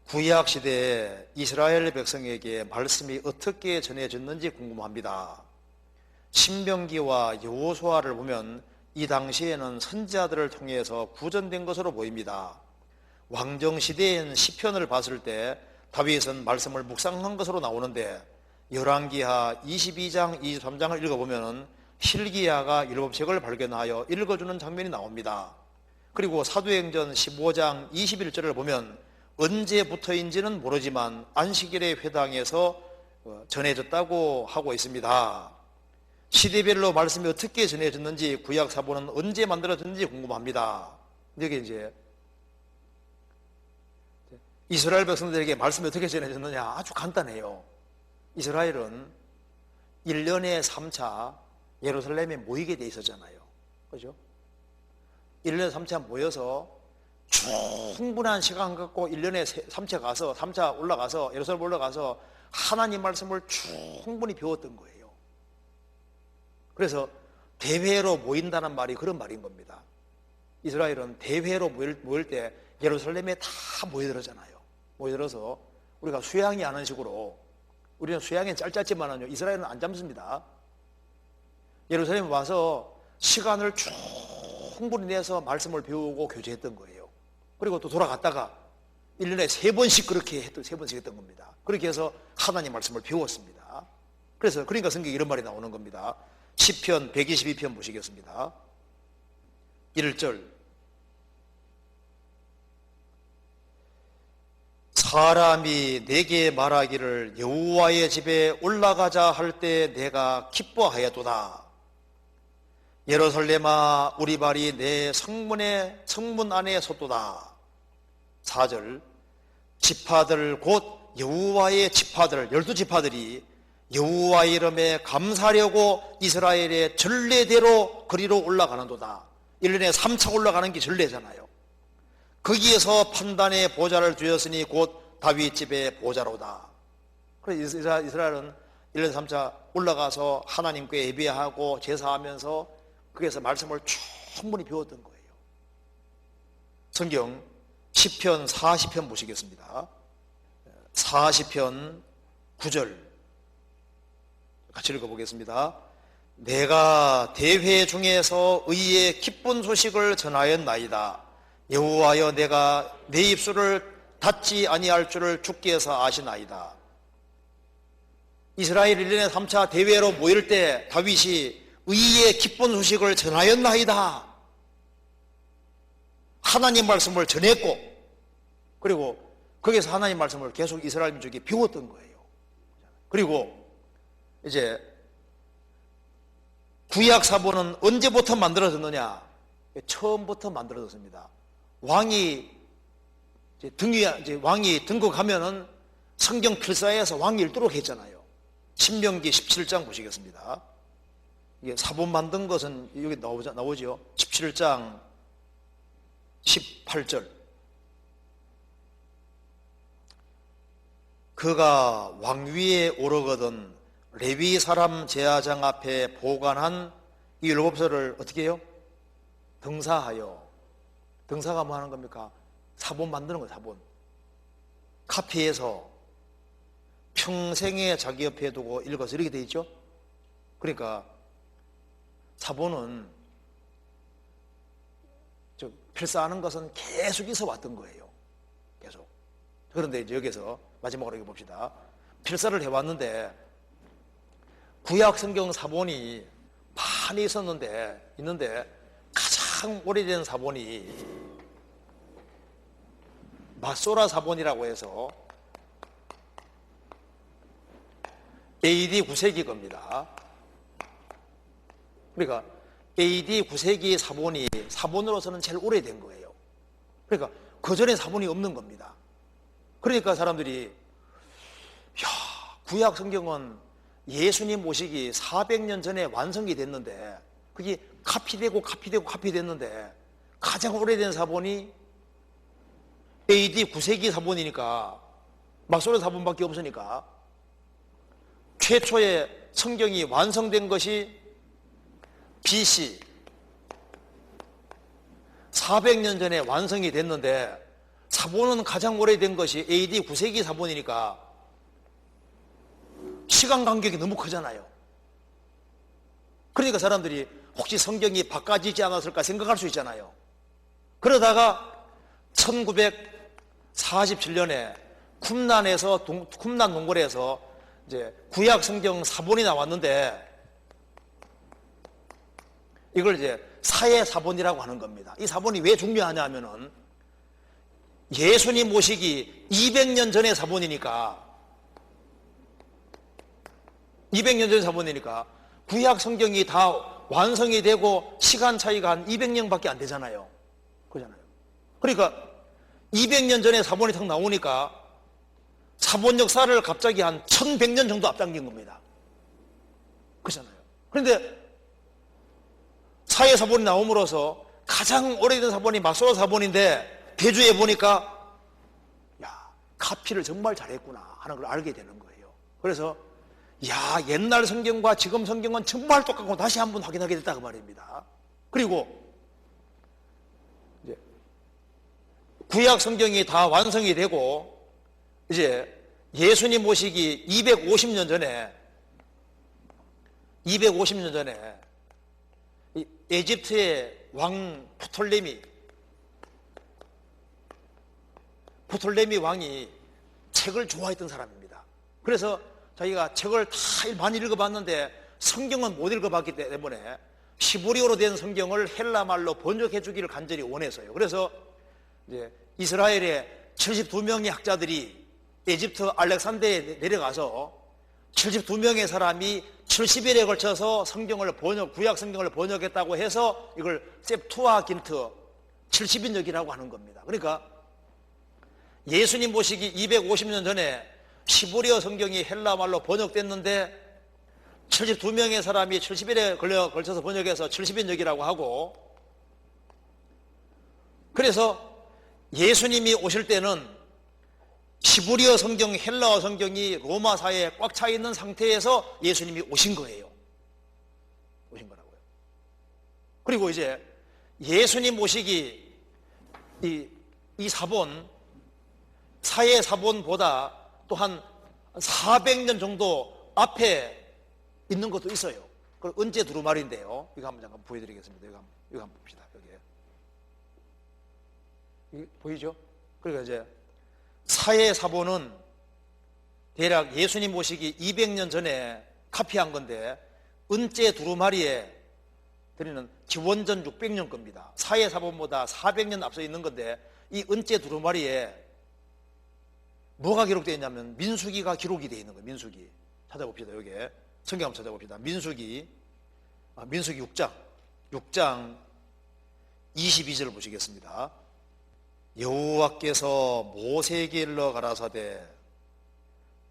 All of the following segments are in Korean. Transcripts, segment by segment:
구약 시대에 이스라엘 백성에게 말씀이 어떻게 전해졌는지 궁금합니다. 신명기와 여호수아를 보면 이 당시에는 선지자들을 통해서 구전된 것으로 보입니다. 왕정 시대인 시편을 봤을 때 다윗은 말씀을 묵상한 것으로 나오는데, 열왕기하 22장, 23장을 읽어보면 hil기야가 율법책을 발견하여 읽어주는 장면이 나옵니다. 그리고 사도행전 15장 21절을 보면 언제부터인지는 모르지만 안식일의 회당에서 전해졌다고 하고 있습니다. 시대별로 말씀이 어떻게 전해졌는지, 구약 사본은 언제 만들어졌는지 궁금합니다. 여기 이제 이스라엘 백성들에게 말씀이 어떻게 전해졌느냐, 아주 간단해요. 이스라엘은 1년에 3차 예루살렘에 모이게 돼 있었잖아요. 그죠? 1년에 3차 모여서 충분한 시간 갖고 1년에 3차 가서 3차 올라가서 예루살렘 올라가서 하나님 말씀을 충분히 배웠던 거예요. 그래서 대회로 모인다는 말이 그런 말인 겁니다. 이스라엘은 대회로 모일 때 예루살렘에 다 모여들었잖아요. 모여들어서 우리가 수양이 하는 식으로, 우리는 수양이 짧지만은요, 이스라엘은 안 잡습니다. 예루살렘에 와서 시간을 충분히 내서 말씀을 배우고 교제했던 거예요. 그리고 또 돌아갔다가 1년에 3번씩 그렇게 했던, 3번씩 했던 겁니다. 그렇게 해서 하나님 말씀을 배웠습니다. 그래서 그러니까 성경에 이런 말이 나오는 겁니다. 시편 122편 보시겠습니다. 1절. 사람이 내게 말하기를 여호와의 집에 올라가자 할 때 내가 기뻐하였도다. 예루살렘아, 우리 발이 내 성문 안에 섰도다. 4절. 지파들 곧 여호와의 지파들, 12지파들이 여호와의 이름에 감사하려고 이스라엘의 전례대로 그리로 올라가는도다. 1년에 3차 올라가는 게 전례잖아요. 거기에서 판단의 보좌를 두었으니 곧 다윗 집의 보좌로다. 그래서 이스라엘은 1년에 3차 올라가서 하나님께 예배하고 제사하면서 거기에서 말씀을 충분히 배웠던 거예요. 성경 시편 40편 보시겠습니다. 40편 9절 같이 읽어보겠습니다. 내가 대회 중에서 의의 기쁜 소식을 전하였나이다. 여호와여, 내가 내 입술을 닫지 아니할 줄을 주께서 아시나이다. 이스라엘 1년에 3차 대회로 모일 때 다윗이 의의 기쁜 소식을 전하였나이다. 하나님 말씀을 전했고, 그리고 거기서 하나님 말씀을 계속 이스라엘 민족이 배웠던 거예요. 그리고 이제 구약 사본은 언제부터 만들어졌느냐? 처음부터 만들어졌습니다. 왕이 등극하면은 성경 필사에서 왕이 읽도록 했잖아요. 신명기 17장 보시겠습니다. 이게 사본 만든 것은 여기 나오죠. 17장 18절. 그가 왕위에 오르거든 레위 사람 제사장 앞에 보관한 이 율법서를 어떻게 해요? 등사하여. 등사가 뭐 하는 겁니까? 사본 만드는 거예요. 사본. 카피해서 평생에 자기 옆에 두고 읽어서 이렇게 돼 있죠. 그러니까 사본은 필사하는 것은 계속 있어 왔던 거예요. 계속. 그런데 이제 여기서 마지막으로 읽어봅시다. 필사를 해왔는데 구약 성경 사본이 많이 있는데 가장 오래된 사본이 마소라 사본이라고 해서 AD 9세기 겁니다. 그러니까 AD 9세기 사본으로서는 제일 오래된 거예요. 그러니까 그 전에 사본이 없는 겁니다. 그러니까 사람들이 구약 성경은 예수님 모시기 400년 전에 완성이 됐는데 그게 카피됐는데 가장 오래된 사본이 AD 9세기 사본이니까, 마소레 사본밖에 없으니까 최초의 성경이 완성된 것이 BC 400년 전에 완성이 됐는데 사본은 가장 오래된 것이 AD 9세기 사본이니까 시간 간격이 너무 크잖아요. 그러니까 사람들이 혹시 성경이 바꿔지지 않았을까 생각할 수 있잖아요. 그러다가 1947년에 쿰난 몽골에서 이제 구약 성경 사본이 나왔는데 이걸 이제 사해 사본이라고 하는 겁니다. 이 사본이 왜 중요하냐 하면은 예수님 모시기 200년 전의 사본이니까 200년 전의 사본이니까 구약 성경이 다 완성이 되고 시간 차이가 한 200년밖에 안 되잖아요. 그러잖아요. 그러니까 200년 전에 사본이 딱 나오니까 사본 역사를 갑자기 한 1100년 정도 앞당긴 겁니다. 그렇잖아요. 그런데 사해 사본이 나옴으로써 가장 오래된 사본이 마소로 사본인데 대주에 보니까 야, 카피를 정말 잘했구나 하는 걸 알게 되는 거예요. 그래서 야, 옛날 성경과 지금 성경은 정말 똑같고 다시 한번 확인하게 됐다고 말입니다. 그리고 이제 구약 성경이 다 완성이 되고 이제 예수님 모시기 250년 전에 이 에집트의 왕 프톨레미 왕이 책을 좋아했던 사람입니다. 그래서 자기가 책을 다 많이 읽어봤는데 성경은 못 읽어봤기 때문에 시브리어로 된 성경을 헬라말로 번역해 주기를 간절히 원해서요. 그래서 이제 이스라엘의 72명의 학자들이 에집트 알렉산더에 내려가서 72명의 사람이 70일에 걸쳐서 구약 성경을 번역했다고 해서 이걸 셉투아긴트 70인역이라고 하는 겁니다. 그러니까 예수님 모시기 250년 전에 시브리어 성경이 헬라말로 번역됐는데 72명의 사람이 70일에 걸쳐서 번역해서 70인역이라고 하고, 그래서 예수님이 오실 때는 시브리어 성경, 헬라어 성경이 로마사에 꽉 차 있는 상태에서 예수님이 오신 거예요. 오신 거라고요. 그리고 이제 예수님 모시기 이 사본, 사해 사본보다 또 한 400년 정도 앞에 있는 것도 있어요. 그걸 은제 두루마리인데요. 이거 한번 잠깐 보여드리겠습니다. 이거 한번 봅시다. 여기 보이죠? 그러니까 이제 사해 사본은 대략 예수님 모시기 200년 전에 카피한 건데 은제 두루마리에 드리는 기원전 600년 겁니다. 사해 사본보다 400년 앞서 있는 건데 이 은제 두루마리에 뭐가 기록되어 있냐면 민수기가 기록이 되어 있는 거예요. 민수기 찾아봅시다. 여기에 성경 한번 찾아봅시다. 민수기 6장 22절을 보시겠습니다. 여호와께서 모세에게 일러 가라사대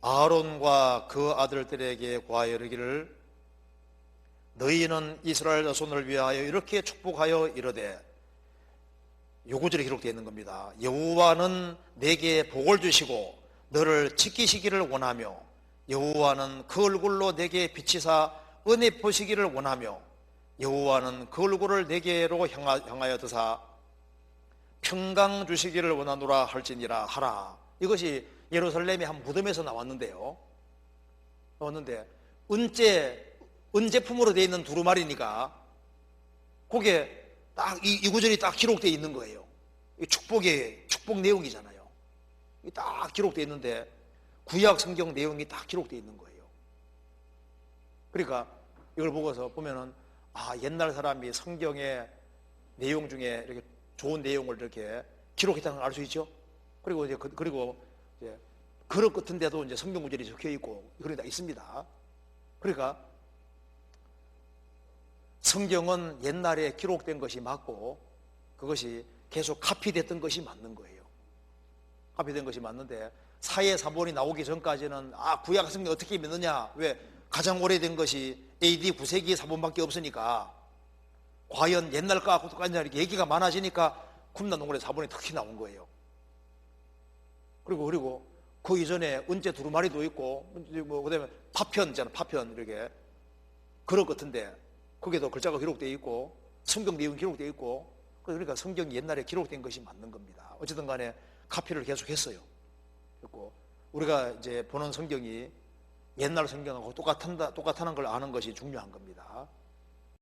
아론과 그 아들들에게 고하여 이르기를 너희는 이스라엘 자손을 위하여 이렇게 축복하여 이르되, 요 구절에 기록되어 있는 겁니다. 여호와는 내게 복을 주시고 너를 지키시기를 원하며 여호와는 그 얼굴로 내게 비치사 은혜 보시기를 원하며 여호와는 그 얼굴을 내게로 향하여 드사 평강 주시기를 원하노라 할지니라 하라. 이것이 예루살렘의 한 무덤에서 나왔는데 은제품으로 되어 있는 두루마리니까 거기에 딱 이 구절이 딱 기록되어 있는 거예요. 축복 내용이잖아요. 딱 기록되어 있는데 구약 성경 내용이 딱 기록되어 있는 거예요. 그러니까 이걸 보고서 보면은 옛날 사람이 성경의 내용 중에 이렇게 좋은 내용을 이렇게 기록했다는 걸 알 수 있죠. 그리고 이제 그릇 같은데도 이제 성경 구절이 적혀 있고 그런 게 있습니다. 그러니까 성경은 옛날에 기록된 것이 맞고 그것이 계속 카피됐던 것이 맞는 거예요. 카피된 것이 맞는데 사해 사본이 나오기 전까지는 구약 성경 어떻게 믿느냐? 왜? 가장 오래된 것이 AD 9세기 사본밖에 없으니까 과연 옛날 거하고 똑같냐 이렇게 얘기가 많아지니까 쿰난 몽골의 사본이 특히 나온 거예요. 그리고 그 이전에 은제 두루마리도 있고 그다음에 파편 있잖아. 파편 이렇게 그릇 같은데 거기에도 글자가 기록되어 있고 성경 내용 기록되어 있고, 그러니까 성경이 옛날에 기록된 것이 맞는 겁니다. 어쨌든 간에 카피를 계속 했어요. 그리고 우리가 이제 보는 성경이 옛날 성경하고 똑같다는 걸 아는 것이 중요한 겁니다.